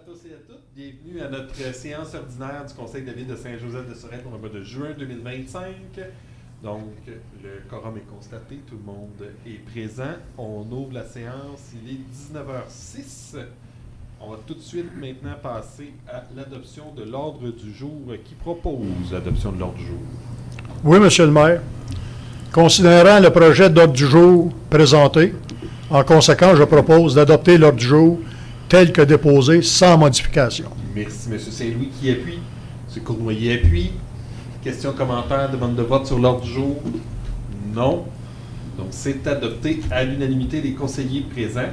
tous et à toutes. Bienvenue à notre séance ordinaire du Conseil de la Ville de Saint-Joseph-de-Sorel pour le mois de juin 2025. Donc, le quorum est constaté, tout le monde est présent. On ouvre la séance, il est 19h06. On va tout de suite maintenant passer à l'adoption de l'ordre du jour. Qui propose l'adoption de l'ordre du jour? Oui, Monsieur le maire. Considérant le projet d'ordre du jour présenté, en conséquence, je propose d'adopter l'ordre du jour tel que déposé sans modification. Merci, M. Saint-Louis qui appuie. M. Cournoyer appuie. Questions, commentaires, demande de vote sur l'ordre du jour? Non. Donc, c'est adopté à l'unanimité des conseillers présents.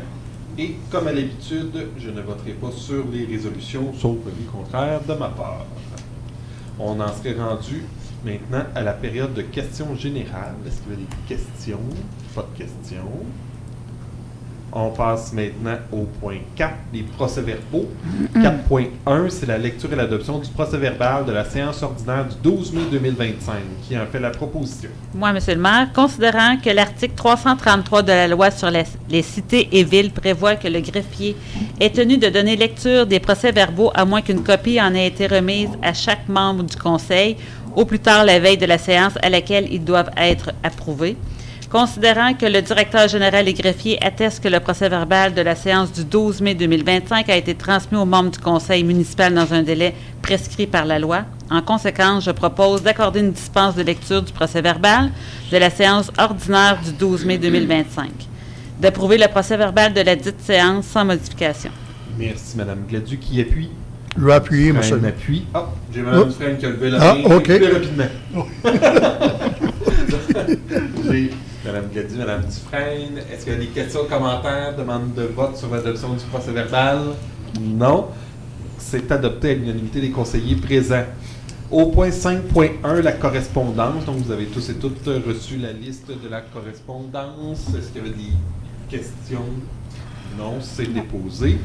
Et, comme à l'habitude, je ne voterai pas sur les résolutions, sauf avis contraire de ma part. On en serait rendu maintenant à la période de questions générales. Est-ce qu'il y a des questions? Pas de questions. On passe maintenant au point 4, les procès-verbaux. 4.1, c'est la lecture et l'adoption du procès-verbal de la séance ordinaire du 12 mai 2025. Qui en fait la proposition? Moi, Monsieur le maire, considérant que l'article 333 de la loi sur les cités et villes prévoit que le greffier est tenu de donner lecture des procès-verbaux à moins qu'une copie en ait été remise à chaque membre du conseil, au plus tard la veille de la séance à laquelle ils doivent être approuvés. Considérant que le directeur général et greffier atteste que le procès-verbal de la séance du 12 mai 2025 a été transmis aux membres du conseil municipal dans un délai prescrit par la loi, en conséquence, je propose d'accorder une dispense de lecture du procès-verbal de la séance ordinaire du 12 mai 2025, d'approuver le procès-verbal de la dite séance sans modification. Merci, Mme Gladu. Qui appuie? Je vais appuyer, monsieur le maire. Appuie. Ah, j'ai Mme Dufresne qui a levé la main. OK. Plus rapidement. J'ai Mme Gladu, Mme Dufresne. Est-ce qu'il y a des questions, commentaires, demandes de vote sur l'adoption du procès-verbal? Non. C'est adopté à l'unanimité des conseillers présents. Au point 5.1, la correspondance. Donc, vous avez tous et toutes reçu la liste de la correspondance. Est-ce qu'il y avait des questions? Non, c'est déposé.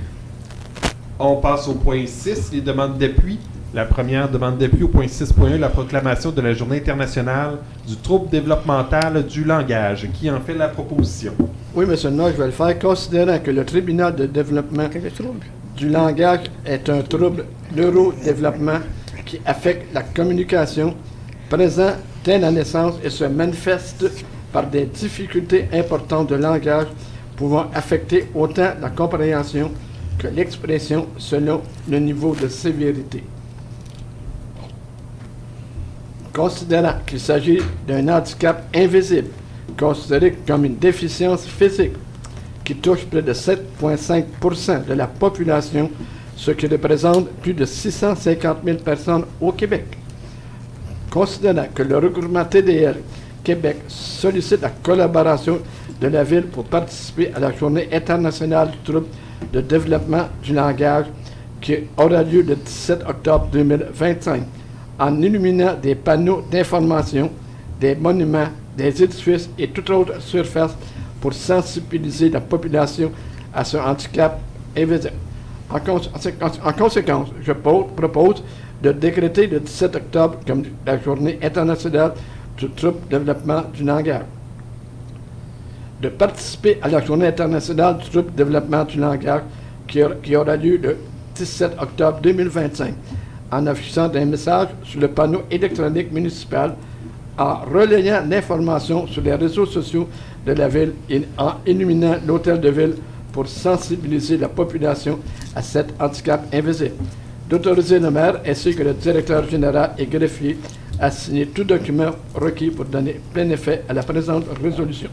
On passe au point 6, les demandes d'appui. La première demande d'appui au point 6.1, la proclamation de la Journée internationale du trouble développemental du langage. Qui en fait la proposition? Oui, monsieur le maire, je vais le faire. Considérant que le tribunal de développement du langage est un trouble neurodéveloppement qui affecte la communication, présent dès la naissance et se manifeste par des difficultés importantes de langage pouvant affecter autant la compréhension que l'expression selon le niveau de sévérité. Considérant qu'il s'agit d'un handicap invisible, considéré comme une déficience physique, qui touche près de 7,5% de la population, ce qui représente plus de 650 000 personnes au Québec. Considérant que le regroupement TDL Québec sollicite la collaboration de la Ville pour participer à la Journée internationale du trouble de développement du langage qui aura lieu le 17 octobre 2025, en illuminant des panneaux d'information, des monuments, des édifices et toute autre surface pour sensibiliser la population à ce handicap invisible. En conséquence, je propose de décréter le 17 octobre comme la Journée internationale du trouble de développement du langage. De participer à la Journée internationale du trouble de développement du langage qui aura lieu le 17 octobre 2025, en affichant des messages sur le panneau électronique municipal, en relayant l'information sur les réseaux sociaux de la Ville et en illuminant l'hôtel de ville pour sensibiliser la population à cet handicap invisible. D'autoriser le maire ainsi que le directeur général et greffier à signer tout document requis pour donner plein effet à la présente résolution.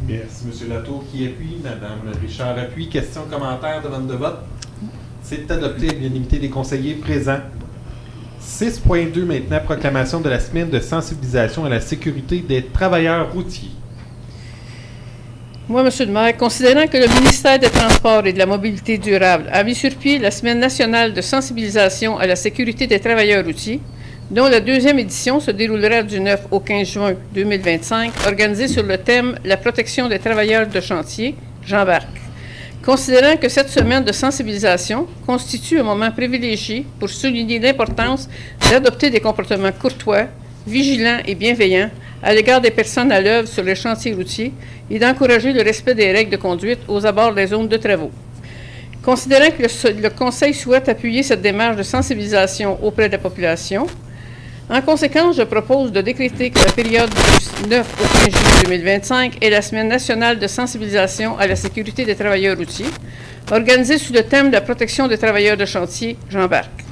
Merci, M. Latour qui appuie. Mme Richard appuie. Questions, commentaires, demande de vote? C'est adopté à l'unanimité des conseillers présents. 6.2 maintenant, proclamation de la semaine de sensibilisation à la sécurité des travailleurs routiers. Moi, Monsieur le maire, considérant que le ministère des Transports et de la Mobilité durable a mis sur pied la Semaine nationale de sensibilisation à la sécurité des travailleurs routiers, dont la deuxième édition se déroulera du 9 au 15 juin 2025, organisée sur le thème « La protection des travailleurs de chantier », j'embarque. Considérant que cette semaine de sensibilisation constitue un moment privilégié pour souligner l'importance d'adopter des comportements courtois, vigilants et bienveillants à l'égard des personnes à l'œuvre sur les chantiers routiers et d'encourager le respect des règles de conduite aux abords des zones de travaux. Considérant que le Conseil souhaite appuyer cette démarche de sensibilisation auprès de la population, en conséquence, je propose de décréter que la période du 9 au 15 juillet 2025 est la Semaine nationale de sensibilisation à la sécurité des travailleurs routiers, organisée sous le thème de la protection des travailleurs de chantier, j'embarque.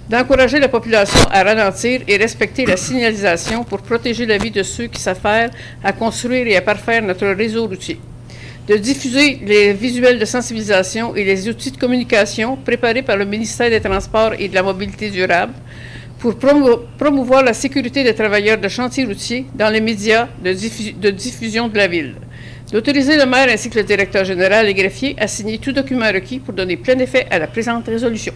D'encourager la population à ralentir et respecter la signalisation pour protéger la vie de ceux qui s'affairent à construire et à parfaire notre réseau routier. De diffuser les visuels de sensibilisation et les outils de communication préparés par le ministère des Transports et de la Mobilité durable pour promouvoir la sécurité des travailleurs de chantier routier dans les médias de diffusion de la Ville. D'autoriser le maire ainsi que le directeur général et greffier à signer tout document requis pour donner plein effet à la présente résolution.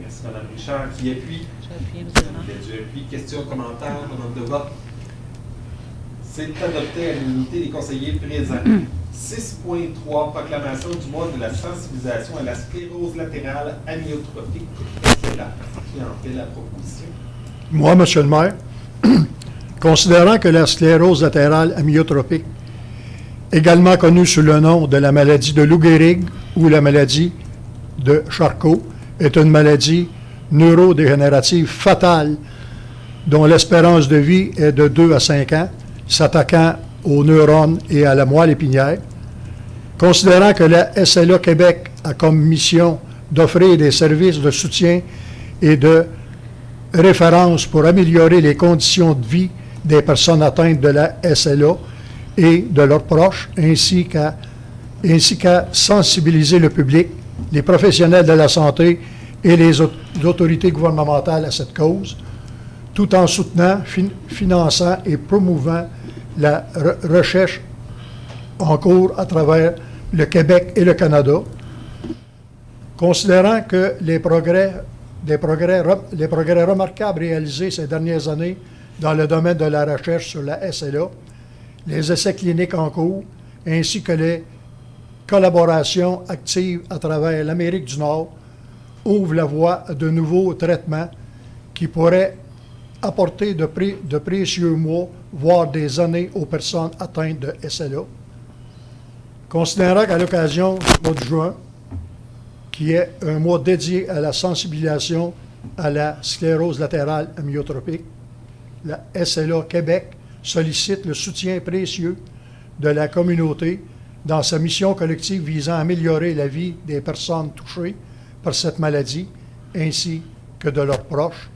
Merci, Mme Richard. Qui appuie? J'appuie, M. le maire. J'appuie. Questions, commentaires, demande de vote. C'est adopté à l'unanimité des conseillers présents. 6.3, proclamation du mois de la sensibilisation à la sclérose latérale amyotrophique SLA. Qui en fait la proposition? Moi, Monsieur le maire, considérant que la sclérose latérale amyotrophique, également connue sous le nom de la maladie de Lou Gehrig ou la maladie de Charcot, est une maladie neurodégénérative fatale dont l'espérance de vie est de 2 à 5 ans, s'attaquant aux neurones et à la moelle épinière. Considérant que la SLA Québec a comme mission d'offrir des services de soutien et de référence pour améliorer les conditions de vie des personnes atteintes de la SLA et de leurs proches, ainsi qu'à sensibiliser le public, les professionnels de la santé et les autorités gouvernementales à cette cause, tout en soutenant, finançant et promouvant la recherche en cours à travers le Québec et le Canada. Considérant que les progrès remarquables réalisés ces dernières années dans le domaine de la recherche sur la SLA, les essais cliniques en cours, ainsi que les collaborations actives à travers l'Amérique du Nord, ouvrent la voie à de nouveaux traitements qui pourraient apporter de précieux mois, voire des années aux personnes atteintes de SLA. Considérant qu'à l'occasion du mois de juin, qui est un mois dédié à la sensibilisation à la sclérose latérale amyotrophique, la SLA Québec sollicite le soutien précieux de la communauté dans sa mission collective visant à améliorer la vie des personnes touchées par cette maladie, ainsi que de leurs proches.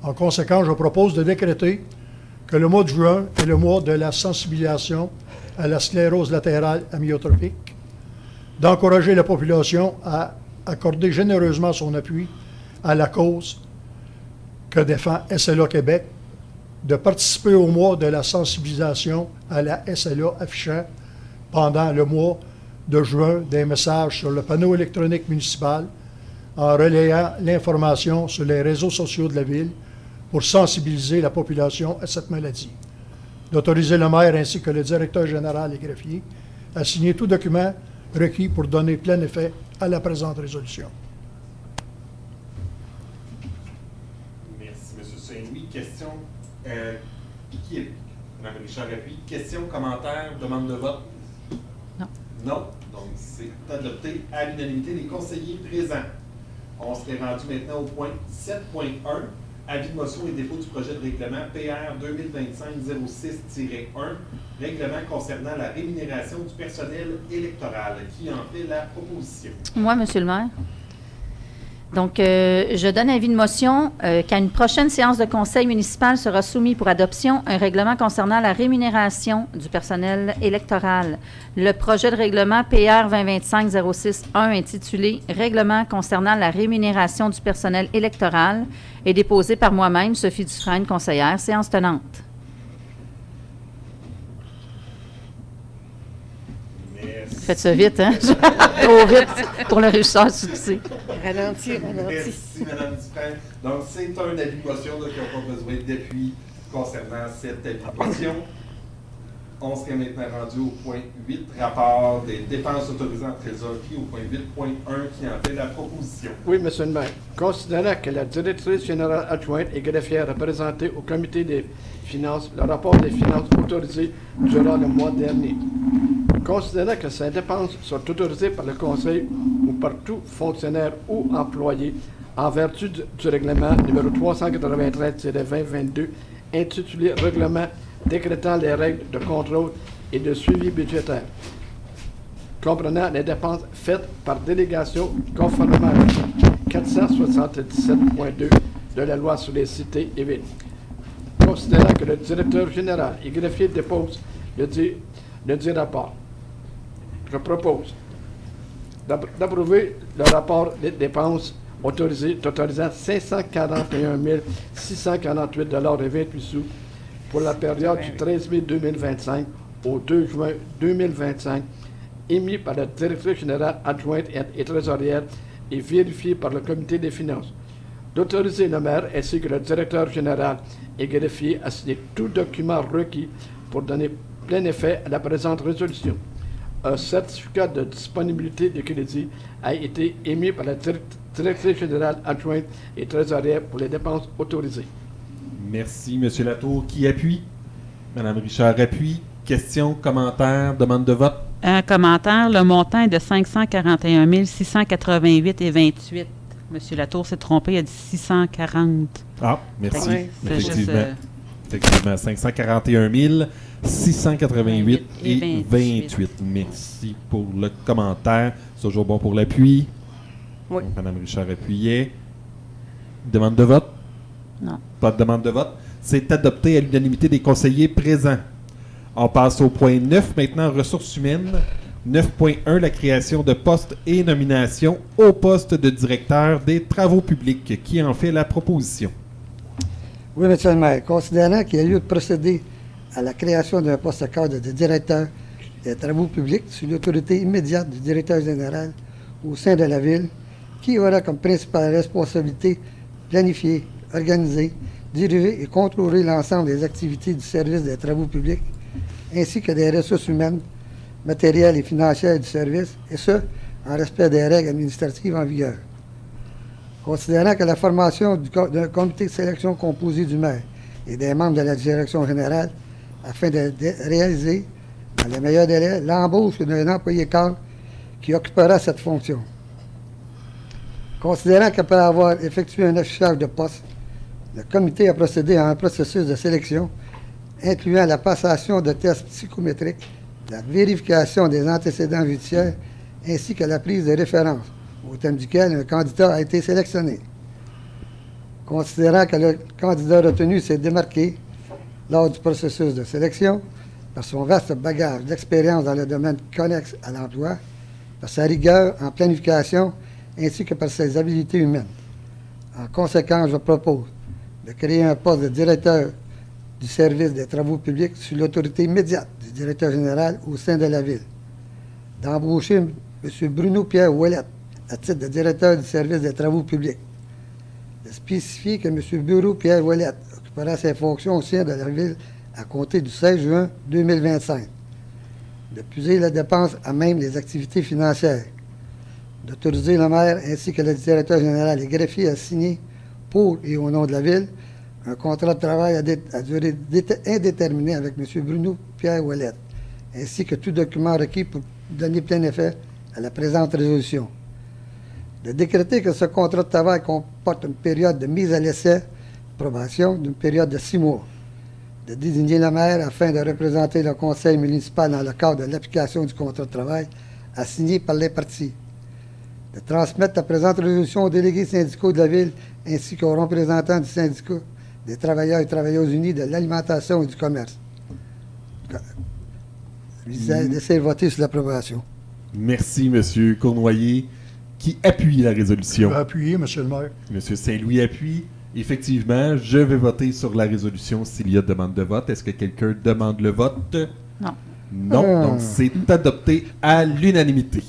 En conséquence, je propose de décréter que le mois de juin est le mois de la sensibilisation à la sclérose latérale amyotrophique, d'encourager la population à accorder généreusement son appui à la cause que défend SLA Québec, de participer au mois de la sensibilisation à la SLA affichant pendant le mois de juin des messages sur le panneau électronique municipal en relayant l'information sur les réseaux sociaux de la Ville pour sensibiliser la population à cette maladie. D'autoriser le maire ainsi que le directeur général et greffier à signer tout document requis pour donner plein effet à la présente résolution. Merci, M. Saint-Louis. Question qui est? Mme Richard appuie. Question, commentaire, demande de vote? Non. Non. Donc, c'est adopté à l'unanimité des conseillers présents. On serait rendu maintenant au point 7.1. Avis de motion et dépôt du projet de règlement PR 2025-06-1, règlement concernant la rémunération du personnel électoral. Qui en fait la proposition? Moi, Monsieur le maire. Donc, je donne avis de motion qu'à une prochaine séance de conseil municipal sera soumis pour adoption un règlement concernant la rémunération du personnel électoral. Le projet de règlement PR 2025-06-1 intitulé « Règlement concernant la rémunération du personnel électoral » est déposé par moi-même, Sophie Dufresne, conseillère, séance tenante. Merci. Faites ça vite, hein? Trop vite pour le régisseur succès. Ralentir. Merci, Mme Dufresne. Donc, c'est un avis de motion qui n'a pas besoin d'appui concernant cette avis de motion. On serait maintenant rendu au point 8, rapport des dépenses autorisées en trésorerie, au point 8.1 qui en fait la proposition. Oui, M. le maire. Considérant que la directrice générale adjointe et greffière a présenté au comité des finances le rapport des finances autorisées durant le mois dernier. Considérant que ces dépenses sont autorisées par le conseil ou par tout fonctionnaire ou employé en vertu du règlement numéro 393-2022 intitulé Règlement décrétant les règles de contrôle et de suivi budgétaire, comprenant les dépenses faites par délégation conformément à l'article 477.2 de la loi sur les cités et villes. Considérant que le directeur général et greffier dépose le dit rapport, je propose d'approuver le rapport des dépenses autorisées totalisant 541 648,28 $ pour la période du 13 mai 2025 au 2 juin 2025, émis par la directrice générale adjointe et trésorière et vérifié par le comité des finances. D'autoriser le maire ainsi que le directeur général et greffier à signer tout document requis pour donner plein effet à la présente résolution. Un certificat de disponibilité de crédit a été émis par la directrice générale adjointe et trésorière pour les dépenses autorisées. Merci, M. Latour. Qui appuie? Mme Richard appuie. Questions, commentaires, demande de vote? Un commentaire. Le montant est de 541 688,28 $. M. Latour s'est trompé, il a dit 640. Ah, merci. Oui, c'est juste, Effectivement, 541 688,28 $. Merci pour le commentaire. C'est toujours bon pour l'appui. Oui. Donc, Mme Richard appuyait. Demande de vote? Non. Pas de demande de vote. C'est adopté à l'unanimité des conseillers présents. On passe au point 9 maintenant, ressources humaines. 9.1, la création de postes et nominations au poste de directeur des travaux publics. Qui en fait la proposition? Oui, M. le maire. Considérant qu'il y a lieu de procéder à la création d'un poste cadre de directeur des travaux publics sous l'autorité immédiate du directeur général au sein de la Ville, qui aura comme principale responsabilité planifier, organiser, diriger et contrôler l'ensemble des activités du service des travaux publics, ainsi que des ressources humaines, matérielles et financières du service, et ce, en respect des règles administratives en vigueur. Considérant que la formation d'un comité de sélection composé du maire et des membres de la direction générale, afin de réaliser, dans les meilleurs délais, l'embauche d'un employé cadre qui occupera cette fonction. Considérant qu'après avoir effectué un affichage de poste, le comité a procédé à un processus de sélection incluant la passation de tests psychométriques, la vérification des antécédents judiciaires ainsi que la prise de référence, au terme duquel un candidat a été sélectionné. Considérant que le candidat retenu s'est démarqué lors du processus de sélection par son vaste bagage d'expérience dans le domaine connexe à l'emploi, par sa rigueur en planification ainsi que par ses habiletés humaines. En conséquence, je propose de créer un poste de directeur du service des travaux publics sous l'autorité immédiate du directeur général au sein de la Ville, d'embaucher M. Bruno-Pierre Ouellette à titre de directeur du service des travaux publics, de spécifier que M. Bruno-Pierre Ouellette occupera ses fonctions au sein de la Ville à compter du 16 juin 2025, de puiser la dépense à même les activités financières, d'autoriser le maire ainsi que le directeur général et greffier à signer pour et au nom de la Ville un contrat de travail à durée indéterminée avec M. Bruno-Pierre Ouellette, ainsi que tout document requis pour donner plein effet à la présente résolution. De décréter que ce contrat de travail comporte une période de mise à l'essai, probation, d'une période de 6 mois. De désigner le maire afin de représenter le conseil municipal dans le cadre de l'application du contrat de travail assigné par les parties. De transmettre la présente résolution aux délégués syndicaux de la Ville ainsi qu'aux représentants du syndicat des travailleurs et travailleuses unis de l'alimentation et du commerce. D'essayer de voter sur l'approbation. Merci, M. Cournoyer. Qui appuie la résolution? Je vais appuyer, M. le maire. M. Saint-Louis appuie. Effectivement, je vais voter sur la résolution s'il y a demande de vote. Est-ce que quelqu'un demande le vote? Non. Non, donc c'est adopté à l'unanimité.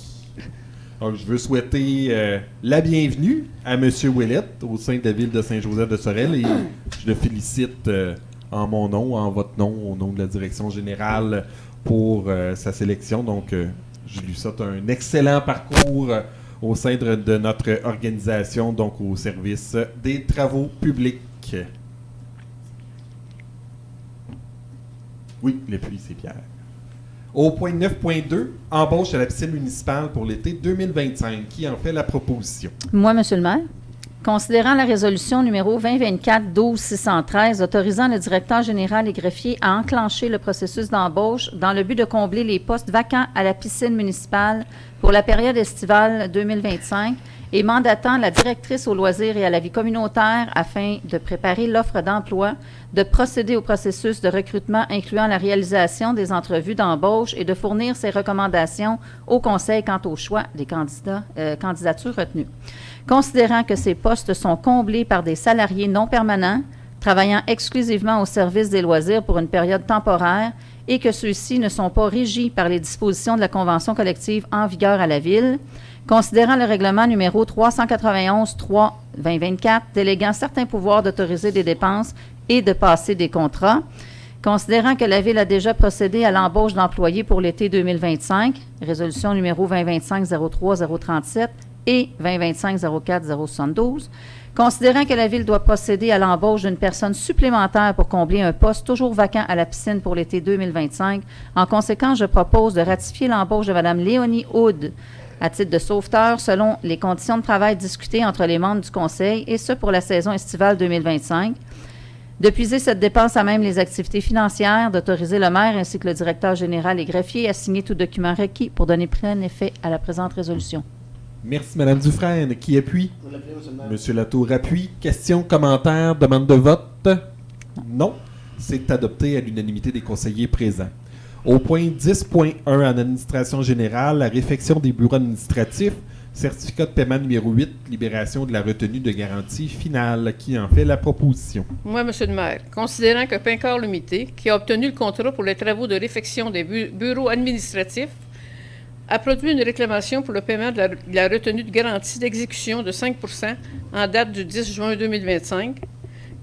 Donc, je veux souhaiter la bienvenue à M. Ouellette au sein de la ville de Saint-Joseph-de-Sorel et je le félicite en mon nom, en votre nom, au nom de la direction générale pour sa sélection. Donc, je lui souhaite un excellent parcours au sein de notre organisation, donc au service des travaux publics. Oui, le puits, c'est Pierre. Au point 9.2, embauche à la piscine municipale pour l'été 2025. Qui en fait la proposition? Moi, Monsieur le maire. Considérant la résolution numéro 2024-12-613 autorisant le directeur général et greffier à enclencher le processus d'embauche dans le but de combler les postes vacants à la piscine municipale pour la période estivale 2025 et mandatant la directrice aux loisirs et à la vie communautaire afin de préparer l'offre d'emploi, de procéder au processus de recrutement incluant la réalisation des entrevues d'embauche et de fournir ses recommandations au Conseil quant au choix des candidatures retenues. Considérant que ces postes sont comblés par des salariés non permanents, travaillant exclusivement au service des loisirs pour une période temporaire et que ceux-ci ne sont pas régis par les dispositions de la Convention collective en vigueur à la Ville, considérant le règlement numéro 391-3-2024 déléguant certains pouvoirs d'autoriser des dépenses et de passer des contrats, considérant que la Ville a déjà procédé à l'embauche d'employés pour l'été 2025, résolution numéro 2025-03-037 et 2025-04-072, considérant que la Ville doit procéder à l'embauche d'une personne supplémentaire pour combler un poste toujours vacant à la piscine pour l'été 2025. En conséquence, je propose de ratifier l'embauche de Mme Léonie Hood à titre de sauveteur selon les conditions de travail discutées entre les membres du Conseil, et ce pour la saison estivale 2025. De puiser cette dépense à même les activités financières, d'autoriser le maire ainsi que le directeur général et greffier à signer tout document requis pour donner plein effet à la présente résolution. Merci, Mme Dufresne. Qui appuie? Monsieur Latour appuie. Questions, commentaires, demande de vote? Non. C'est adopté à l'unanimité des conseillers présents. Au point 10.1 en administration générale, la réfection des bureaux administratifs, certificat de paiement numéro 8, libération de la retenue de garantie finale. Qui en fait la proposition? Moi, Monsieur le maire, considérant que Pincor Limité, qui a obtenu le contrat pour les travaux de réfection des bureaux administratifs, a produit une réclamation pour le paiement de la retenue de garantie d'exécution de 5 % en date du 10 juin 2025,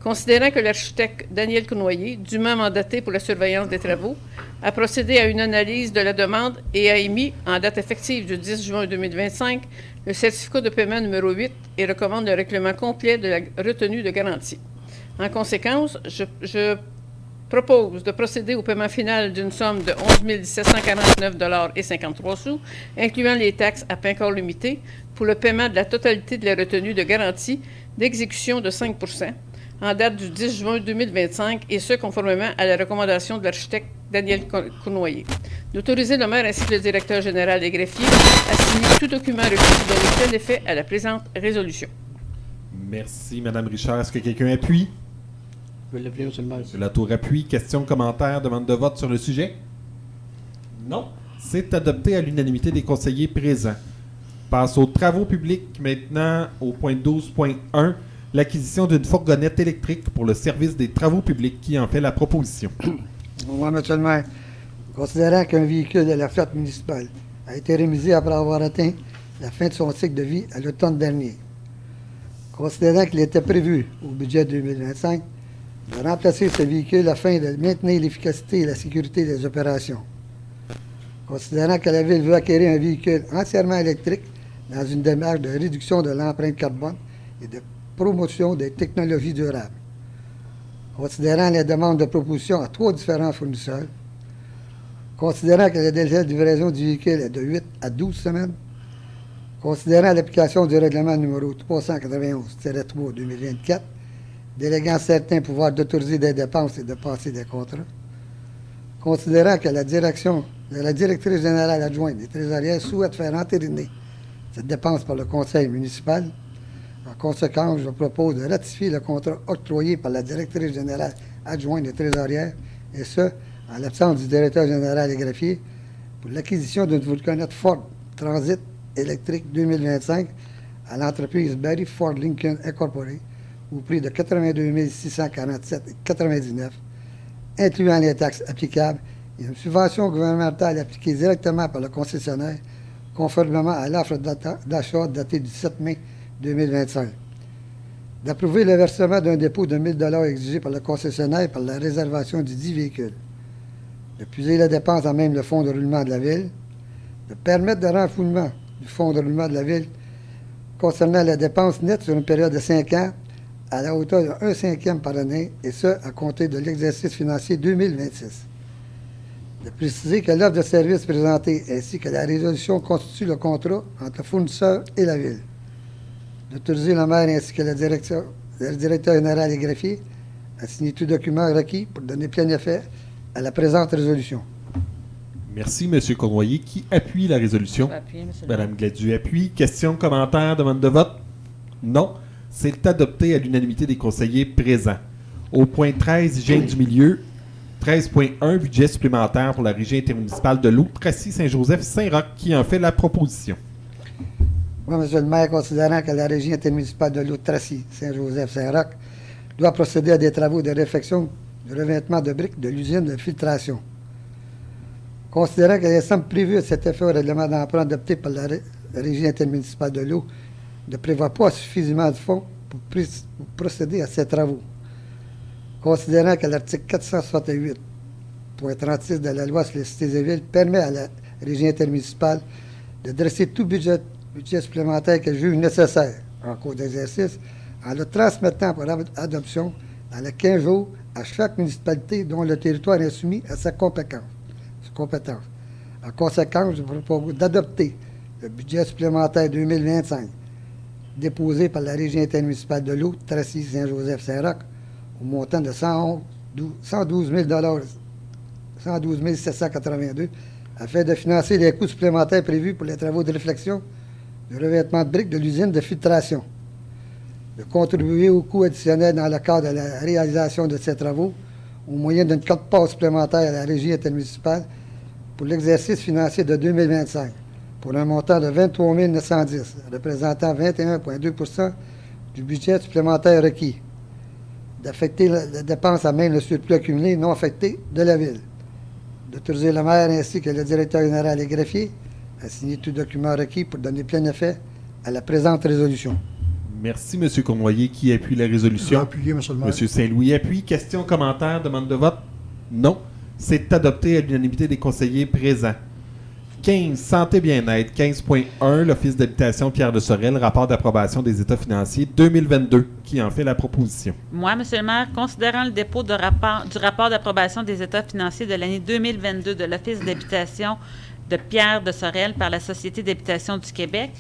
considérant que l'architecte Daniel Cournoyer, dûment mandaté pour la surveillance des travaux, a procédé à une analyse de la demande et a émis, en date effective du 10 juin 2025, le certificat de paiement numéro 8 et recommande le règlement complet de la retenue de garantie. En conséquence, je propose de procéder au paiement final d'une somme de 11 749,53 $, incluant les taxes à Pincor Limité, pour le paiement de la totalité de la retenue de garantie d'exécution de 5 % en date du 10 juin 2025, et ce, conformément à la recommandation de l'architecte Daniel Cournoyer. D'autoriser le maire ainsi que le directeur général des greffiers à signer tout document requis pour donner tel effet à la présente résolution. Merci, Mme Richard. Est-ce que quelqu'un appuie? Je vais l'appeler, Monsieur le maire. Monsieur Latour appuie. Questions, commentaires, demande de vote sur le sujet? Non. C'est adopté à l'unanimité des conseillers présents. Passe aux travaux publics maintenant, au point 12.1, l'acquisition d'une fourgonnette électrique pour le service des travaux publics. Qui en fait la proposition? Moi, Monsieur le maire, considérant qu'un véhicule de la flotte municipale a été rémisé après avoir atteint la fin de son cycle de vie à l'automne dernier, considérant qu'il était prévu au budget 2025 de remplacer ce véhicule afin de maintenir l'efficacité et la sécurité des opérations, considérant que la Ville veut acquérir un véhicule entièrement électrique dans une démarche de réduction de l'empreinte carbone et de promotion des technologies durables, considérant les demandes de proposition à 3 différents fournisseurs, considérant que le délai de livraison du véhicule est de 8 à 12 semaines, considérant l'application du règlement numéro 391-3-2024, déléguant certains pouvoirs d'autoriser des dépenses et de passer des contrats, considérant que la directrice générale adjointe des trésorières souhaite faire entériner cette dépense par le conseil municipal. En conséquence, je propose de ratifier le contrat octroyé par la directrice générale adjointe des trésorières, et ce, en l'absence du directeur général et greffier, pour l'acquisition d'une fourgonnette Ford Transit électrique 2025 à l'entreprise Barry Ford Lincoln Incorporée au prix de 82 647,99 $, incluant les taxes applicables et une subvention gouvernementale appliquée directement par le concessionnaire, conformément à l'offre d'achat datée du 7 mai 2025. D'approuver le versement d'un dépôt de 1 000 $ exigé par le concessionnaire par la réservation du dit véhicule. De puiser la dépense en même le fonds de roulement de la Ville. De permettre le renflouement du fonds de roulement de la Ville concernant la dépense nette sur une période de 5 ans à la hauteur de 1/5 par année, et ce, à compter de l'exercice financier 2026. de préciser que l'offre de service présentée ainsi que la résolution constituent le contrat entre le fournisseur et la Ville. D'autoriser le maire ainsi que le directeur général et greffier à signer tout document requis pour donner plein effet à la présente résolution. Merci, M. Cournoyer. Qui appuie la résolution? Appuyer, monsieur le Mme Gladu appuie. Question, commentaire, demande de vote? Non. C'est adopté à l'unanimité des conseillers présents. Au point 13, hygiène du milieu. 13.1, budget supplémentaire pour la régie intermunicipale de l'eau, Tracy-Saint-Joseph-Saint-Roch, qui en fait la proposition. Moi, Monsieur le maire, considérant que la régie intermunicipale de l'eau Tracy-Saint-Joseph-Saint-Roch doit procéder à des travaux de réfection du revêtement de briques de l'usine de filtration. Considérant que les sommes prévues à cet effet au règlement d'emprunt adopté par la régie intermunicipale de l'eau ne prévoient pas suffisamment de fonds pour procéder à ces travaux. Considérant que l'article 468.36 de la loi sur les cités et villes permet à la régie intermunicipale de dresser tout budget supplémentaire qu'elle juge nécessaire en cours d'exercice en le transmettant pour adoption à la 15 jours à chaque municipalité dont le territoire est soumis à sa compétence. En conséquence, je vous propose d'adopter le budget supplémentaire 2025 déposé par la régie intermunicipale de l'eau Tracy-Saint-Joseph-Saint-Roch au montant de 112 782 afin de financer les coûts supplémentaires prévus pour les travaux de réflexion du revêtement de briques de l'usine de filtration, de contribuer aux coûts additionnels dans le cadre de la réalisation de ces travaux au moyen d'une quote-part supplémentaire à la régie intermunicipale pour l'exercice financier de 2025 pour un montant de 23 910, représentant 21,2 du budget supplémentaire requis, d'affecter la dépense à même le surplus accumulé non affecté de la Ville, d'autoriser le maire ainsi que le directeur général et greffier à signer tout document requis pour donner plein effet à la présente résolution. Merci, M. Cournoyer. Qui appuie la résolution? Appuyé, M. le maire. M. Saint-Louis appuie. Question, commentaire, demande de vote? Non. C'est adopté à l'unanimité des conseillers présents. 15, santé bien-être. 15.1, l'Office d'habitation Pierre de Sorel, rapport d'approbation des états financiers 2022. Qui en fait la proposition? Moi, Monsieur le maire, considérant le dépôt du rapport d'approbation des états financiers de l'année 2022 de l'Office d'habitation de Pierre de Sorel par la Société d'habitation du Québec,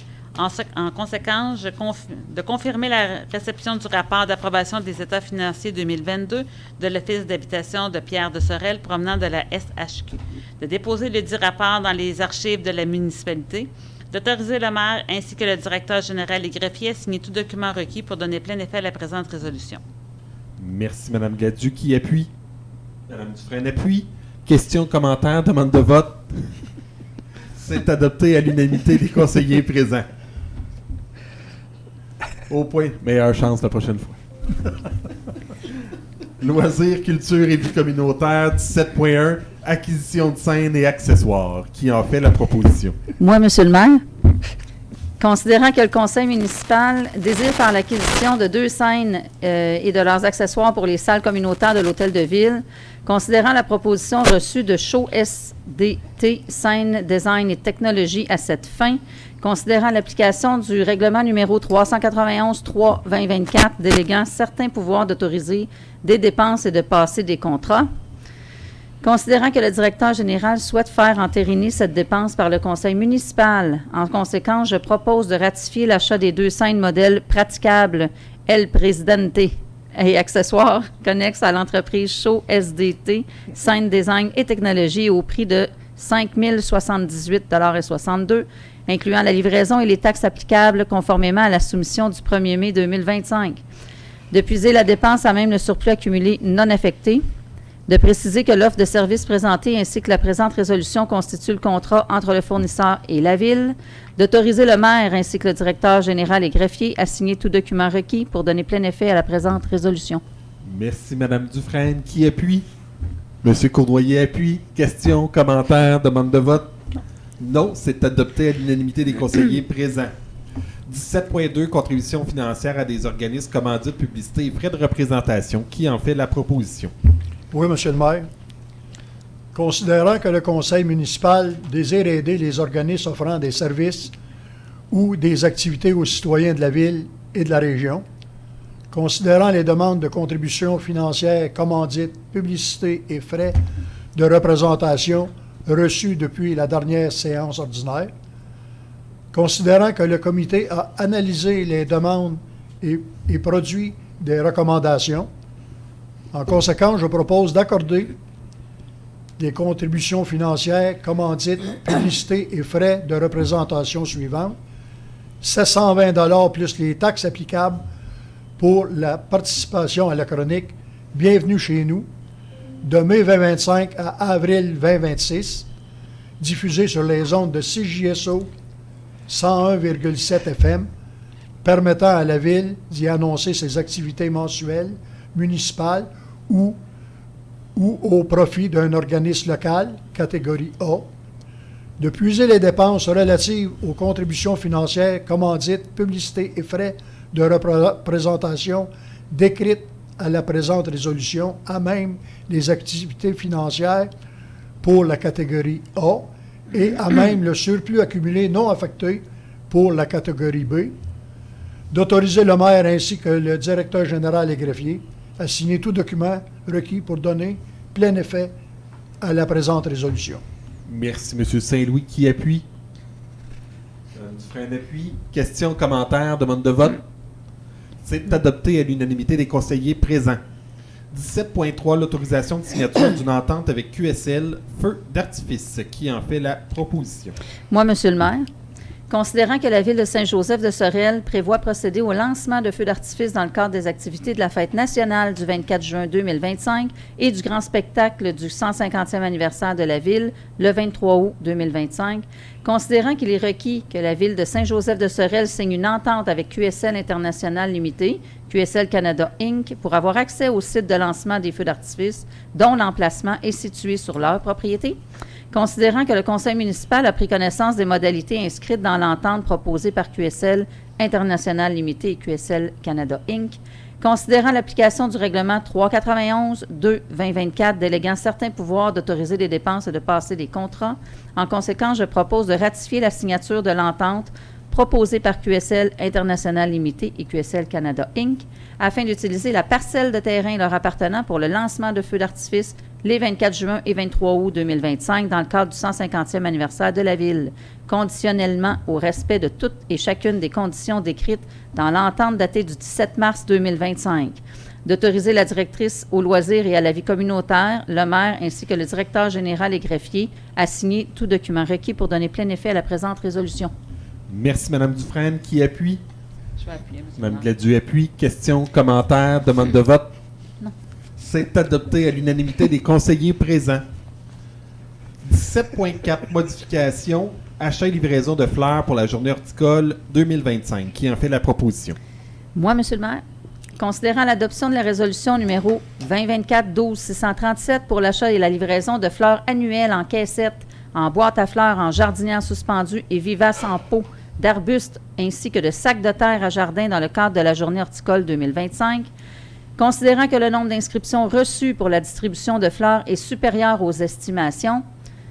en conséquence, de confirmer la réception du rapport d'approbation des états financiers 2022 de l'Office d'habitation de Pierre de Sorel provenant de la SHQ, de déposer le dit rapport dans les archives de la municipalité, d'autoriser le maire ainsi que le directeur général et greffier à signer tout document requis pour donner plein effet à la présente résolution. Merci, Mme Gladu. Qui appuie? Mme Dufresne appuie. Question, commentaire, demande de vote? C'est adopté à l'unanimité des conseillers présents. Au point. Meilleure chance la prochaine fois. Loisirs, culture et vie communautaire, 17.1, acquisition de scènes et accessoires. Qui en fait la proposition? Moi, Monsieur le maire, considérant que le conseil municipal désire faire l'acquisition de 2 scènes et de leurs accessoires pour les salles communautaires de l'Hôtel de Ville, considérant la proposition reçue de Show SDT, Scène, Design et Technologie à cette fin, considérant l'application du règlement numéro 391-3-2024 déléguant certains pouvoirs d'autoriser des dépenses et de passer des contrats, considérant que le directeur général souhaite faire entériner cette dépense par le conseil municipal. En conséquence, je propose de ratifier l'achat des 2 scènes modèles praticables El Presidente et accessoires connexes à l'entreprise Show SDT, Scène, Design et Technologie au prix de 5 078,62 $, incluant la livraison et les taxes applicables conformément à la soumission du 1er mai 2025. De puiser la dépense à même le surplus accumulé non affecté. De préciser que l'offre de services présentée ainsi que la présente résolution constituent le contrat entre le fournisseur et la Ville. D'autoriser le maire ainsi que le directeur général et greffier à signer tout document requis pour donner plein effet à la présente résolution. Merci, Mme Dufresne. Qui appuie? M. Cournoyer appuie. Question, commentaire, demande de vote? Non, c'est adopté à l'unanimité des conseillers présents. 17.2, contribution financière à des organismes, commandites, publicité et frais de représentation. Qui en fait la proposition? Oui, M. le maire. Considérant que le conseil municipal désire aider les organismes offrant des services ou des activités aux citoyens de la ville et de la région, considérant les demandes de contributions financières, commandites, publicité et frais de représentation reçus depuis la dernière séance ordinaire. Considérant que le comité a analysé les demandes et produit des recommandations, en conséquence, je propose d'accorder des contributions financières, commandites, publicité et frais de représentation suivants. 720 $ plus les taxes applicables pour la participation à la chronique « Bienvenue chez nous » de mai 2025 à avril 2026, diffusée sur les ondes de CJSO 101,7 FM, permettant à la Ville d'y annoncer ses activités mensuelles, municipales ou au profit d'un organisme local, catégorie A, de puiser les dépenses relatives aux contributions financières, commandites, publicité et frais de représentation décrites à la présente résolution, à même les activités financières pour la catégorie A et à même le surplus accumulé non affecté pour la catégorie B, d'autoriser le maire ainsi que le directeur général et greffier à signer tout document requis pour donner plein effet à la présente résolution. Merci, M. Saint-Louis. Qui appuie? Mme Dufresne appuie. Questions, commentaires, demande de vote? C'est adopté à l'unanimité des conseillers présents. 17.3, l'autorisation de signature d'une entente avec QSL Feux d'artifice. Qui en fait la proposition? Moi, Monsieur le maire, considérant que la Ville de Saint-Joseph-de-Sorel prévoit procéder au lancement de feux d'artifice dans le cadre des activités de la fête nationale du 24 juin 2025 et du grand spectacle du 150e anniversaire de la Ville le 23 août 2025, considérant qu'il est requis que la Ville de Saint-Joseph-de-Sorel signe une entente avec QSL International Limité, QSL Canada Inc., pour avoir accès au site de lancement des feux d'artifice dont l'emplacement est situé sur leur propriété, considérant que le conseil municipal a pris connaissance des modalités inscrites dans l'entente proposée par QSL International Limité et QSL Canada Inc., considérant l'application du règlement 391-2-2024 déléguant certains pouvoirs d'autoriser des dépenses et de passer des contrats. En conséquence, je propose de ratifier la signature de l'entente proposée par QSL International Limité et QSL Canada Inc. afin d'utiliser la parcelle de terrain leur appartenant pour le lancement de feux d'artifice les 24 juin et 23 août 2025 dans le cadre du 150e anniversaire de la Ville, conditionnellement au respect de toutes et chacune des conditions décrites dans l'entente datée du 17 mars 2025, d'autoriser la directrice aux loisirs et à la vie communautaire, le maire ainsi que le directeur général et greffier à signer tout document requis pour donner plein effet à la présente résolution. Merci, Mme Dufresne. Qui appuie? Je vais appuyer, M. Mme Gladu appuie. Questions, commentaires, demande de vote? Non. C'est adopté à l'unanimité des conseillers présents. 17.4, modification, achat et livraison de fleurs pour la journée horticole 2025. Qui en fait la proposition? Moi, Monsieur le maire, considérant l'adoption de la résolution numéro 2024-12-637 pour l'achat et la livraison de fleurs annuelles en caissettes, en boîte à fleurs, en jardinière suspendue et vivaces en pot, d'arbustes ainsi que de sacs de terre à jardin dans le cadre de la journée horticole 2025, considérant que le nombre d'inscriptions reçues pour la distribution de fleurs est supérieur aux estimations,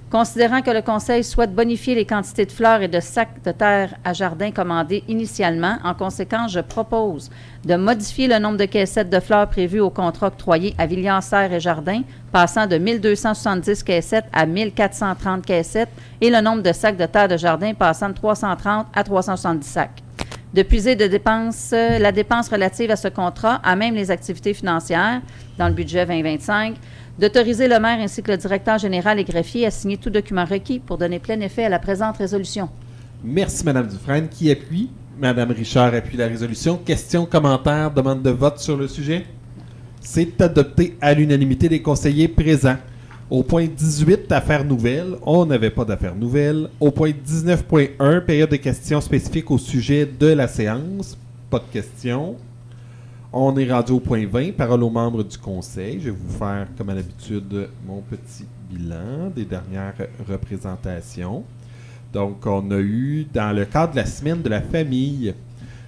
considérant que le Conseil souhaite bonifier les quantités de fleurs et de sacs de terre à jardin commandés initialement, en conséquence, je propose de modifier le nombre de caissettes de fleurs prévues au contrat octroyé à Villiers-Serre et Jardin, passant de 1270 caissettes à 1430 caissettes, et le nombre de sacs de terre de jardin passant de 330 à 370 sacs. De puiser la dépense relative à ce contrat, à même les activités financières, dans le budget 2025, d'autoriser le maire ainsi que le directeur général et greffier à signer tout document requis pour donner plein effet à la présente résolution. Merci, Mme Dufresne. Qui appuie? Mme Richard appuie la résolution. Questions, commentaires, demande de vote sur le sujet? C'est adopté à l'unanimité des conseillers présents. Au point 18, affaires nouvelles, on n'avait pas d'affaires nouvelles. Au point 19.1, période de questions spécifiques au sujet de la séance, pas de questions. On est rendu au point 20, parole aux membres du conseil. Je vais vous faire, comme à l'habitude, mon petit bilan des dernières représentations. Donc, on a eu, dans le cadre de la semaine de la famille,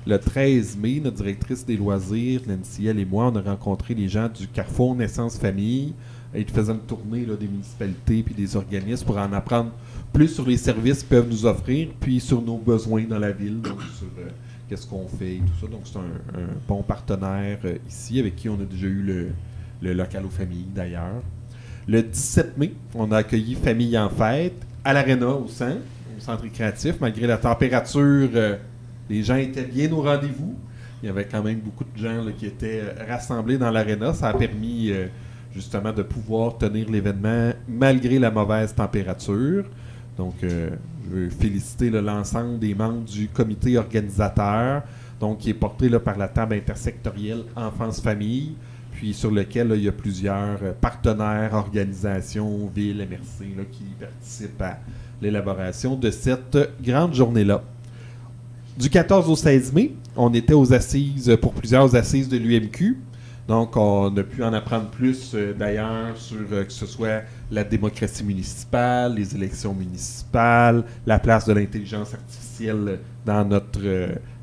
le 13 mai, notre directrice des loisirs, Nancy, elle et moi, on a rencontré les gens du Carrefour Naissance Famille. Ils faisaient une tournée là, des municipalités puis des organismes pour en apprendre plus sur les services qu'ils peuvent nous offrir, puis sur nos besoins dans la ville, donc sur qu'est-ce qu'on fait et tout ça. Donc, c'est un bon partenaire ici, avec qui on a déjà eu le local aux familles, d'ailleurs. Le 17 mai, on a accueilli Famille en fête à l'Arena au centre récréatif. Malgré la température, les gens étaient bien au rendez-vous. Il y avait quand même beaucoup de gens là, qui étaient rassemblés dans l'Arena. Ça a permis justement de pouvoir tenir l'événement malgré la mauvaise température. Donc, je veux féliciter là, l'ensemble des membres du comité organisateur, donc qui est porté là, par la table intersectorielle Enfance-Famille, puis sur lequel là, il y a plusieurs partenaires, organisations, villes, MRC là, qui participent à l'élaboration de cette grande journée-là. Du 14 au 16 mai, on était aux assises, pour plusieurs assises de l'UMQ. Donc, on a pu en apprendre plus, d'ailleurs, sur que ce soit la démocratie municipale, les élections municipales, la place de l'intelligence artificielle dans notre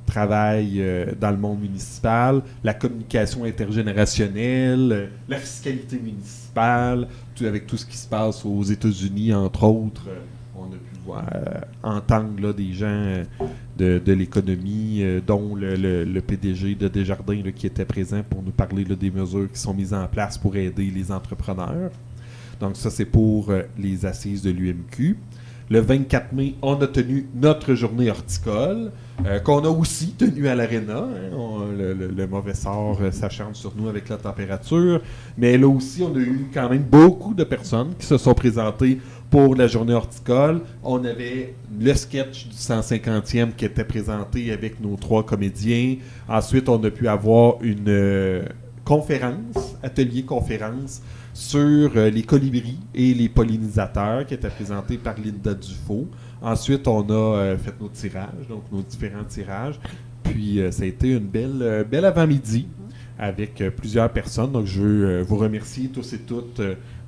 travail dans le monde municipal, la communication intergénérationnelle, la fiscalité municipale, avec tout ce qui se passe aux États-Unis, entre autres. On a pu entendre là, des gens de l'économie, dont le PDG de Desjardins là, qui était présent pour nous parler là, des mesures qui sont mises en place pour aider les entrepreneurs. Donc ça, c'est pour les assises de l'UMQ. Le 24 mai, on a tenu notre journée horticole, qu'on a aussi tenue à l'Arena. Le mauvais sort s'acharne sur nous avec la température. Mais là aussi, on a eu quand même beaucoup de personnes qui se sont présentées pour la journée horticole. On avait le sketch du 150e qui était présenté avec nos 3 comédiens. Ensuite, on a pu avoir une atelier-conférence sur les colibris et les pollinisateurs qui était présenté par Linda Dufault. Ensuite, on a fait nos tirages, donc nos différents tirages. Puis, ça a été une belle avant-midi avec plusieurs personnes. Donc, je veux vous remercier tous et toutes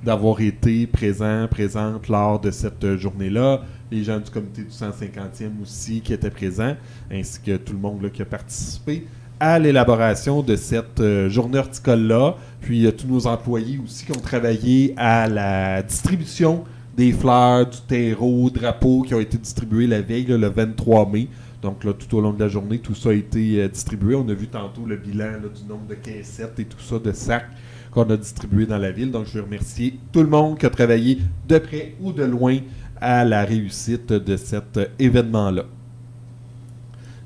d'avoir été présentes lors de cette journée-là. Les gens du comité du 150e aussi qui étaient présents, ainsi que tout le monde là, qui a participé à l'élaboration de cette journée horticole-là. Puis tous nos employés aussi qui ont travaillé à la distribution des fleurs, du terreau, drapeaux qui ont été distribués la veille, là, le 23 mai. Donc là, tout au long de la journée, tout ça a été distribué. On a vu tantôt le bilan là, du nombre de caissettes et tout ça, de sacs qu'on a distribués dans la ville. Donc je veux remercier tout le monde qui a travaillé de près ou de loin à la réussite de cet événement-là.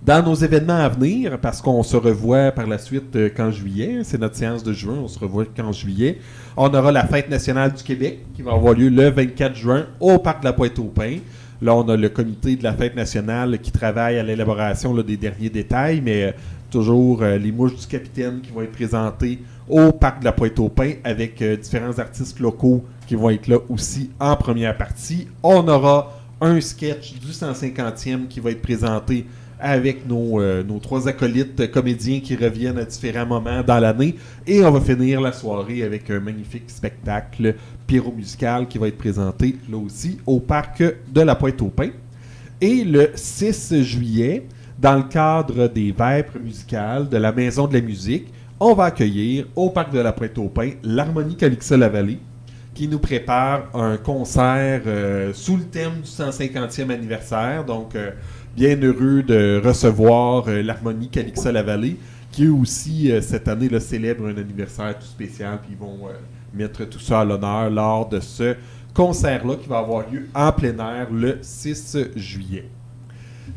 Dans nos événements à venir, parce qu'on se revoit par la suite qu'en juillet, c'est notre séance de juin, on se revoit qu'en juillet, on aura la Fête nationale du Québec qui va avoir lieu le 24 juin au Parc de la Pointe-aux-Pins. Là, on a le comité de la Fête nationale qui travaille à l'élaboration là, des derniers détails, mais toujours les mouches du capitaine qui vont être présentées au Parc de la Pointe-aux-Pins avec différents artistes locaux qui vont être là aussi en première partie. On aura un sketch du 150e qui va être présenté avec nos 3 acolytes comédiens qui reviennent à différents moments dans l'année. Et on va finir la soirée avec un magnifique spectacle pyro-musical qui va être présenté là aussi au Parc de la Pointe-aux-Pins. Et le 6 juillet, dans le cadre des Vêpres musicales de la Maison de la musique, on va accueillir au Parc de la Pointe-aux-Pins l'Harmonie Calixa-la-Vallée qui nous prépare un concert sous le thème du 150e anniversaire. Donc, bien heureux de recevoir l'Harmonie Calixa-la-Vallée, qui aussi, cette année, là, célèbre un anniversaire tout spécial, puis ils vont mettre tout ça à l'honneur lors de ce concert-là qui va avoir lieu en plein air le 6 juillet.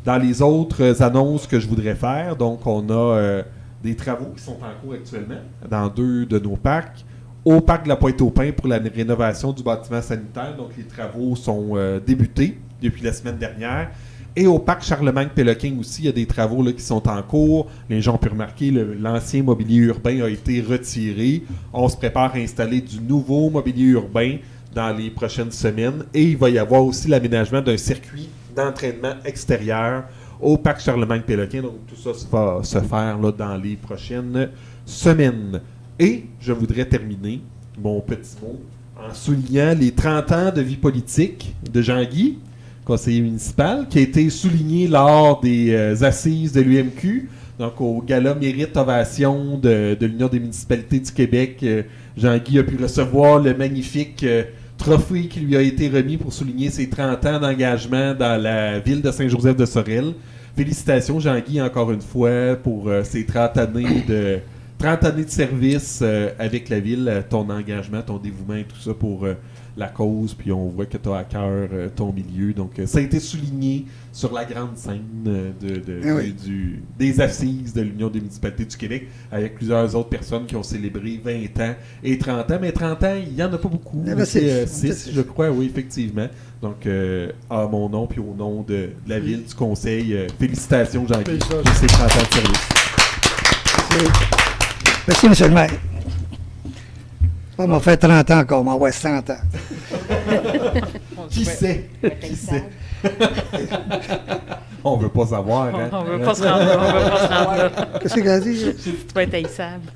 Dans les autres annonces que je voudrais faire, donc on a des travaux qui sont en cours actuellement dans 2 de nos parcs. Au Parc de la Pointe-aux-Pins pour la rénovation du bâtiment sanitaire, donc les travaux sont débutés depuis la semaine dernière. Et au Parc Charlemagne-Péloquin aussi, il y a des travaux là, qui sont en cours. Les gens ont pu remarquer, l'ancien mobilier urbain a été retiré. On se prépare à installer du nouveau mobilier urbain dans les prochaines semaines. Et il va y avoir aussi l'aménagement d'un circuit d'entraînement extérieur au Parc Charlemagne-Péloquin. Donc tout ça va se faire là, dans les prochaines semaines. Et je voudrais terminer mon petit mot en soulignant les 30 ans de vie politique de Jean-Guy, conseiller municipal, qui a été souligné lors des assises de l'UMQ, donc au Gala Mérite Ovation de l'Union des municipalités du Québec. Jean-Guy a pu recevoir le magnifique trophée qui lui a été remis pour souligner ses 30 ans d'engagement dans la ville de Saint-Joseph-de-Sorel. Félicitations Jean-Guy encore une fois pour ces 30 années de 30 années de service avec la ville, ton engagement, ton dévouement et tout ça pour la cause, puis on voit que tu as à cœur ton milieu. Donc, ça a été souligné sur la grande scène des assises de l'Union des municipalités du Québec, avec plusieurs autres personnes qui ont célébré 20 ans et 30 ans. Mais 30 ans, il n'y en a pas beaucoup. C'est 6, je crois, oui, effectivement. Donc, à mon nom, puis au nom de la ville, du conseil, félicitations, Jean-Guy, pour ces 30 ans de service. Merci, M. le maire. On m'a fait 30 ans encore, on m'envoie 100 ans. Qui sait? Qui sait? On veut pas savoir, hein? On veut pas se rendre là. On veut pas se rendre là. Qu'est-ce qu'il a dit? J'ai dit, tu vas être haïssable.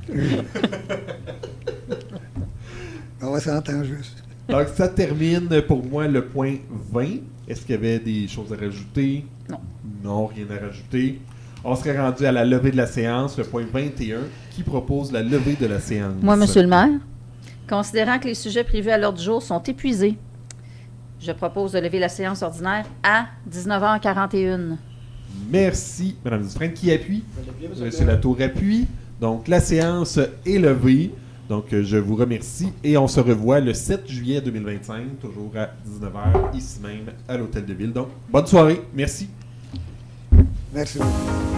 On va 100 ans juste. Donc, ça termine pour moi le point 20. Est-ce qu'il y avait des choses à rajouter? Non. Non, rien à rajouter. On serait rendu à la levée de la séance, le point 21. Qui propose la levée de la séance? Moi, Monsieur le maire, considérant que les sujets prévus à l'ordre du jour sont épuisés, je propose de lever la séance ordinaire à 19h41. Merci, Mme Dufresne. Qui appuie? Monsieur Latour appuie. Donc, la séance est levée. Donc, je vous remercie et on se revoit le 7 juillet 2025, toujours à 19h, ici même, à l'Hôtel de Ville. Donc, bonne soirée. Merci. Merci beaucoup.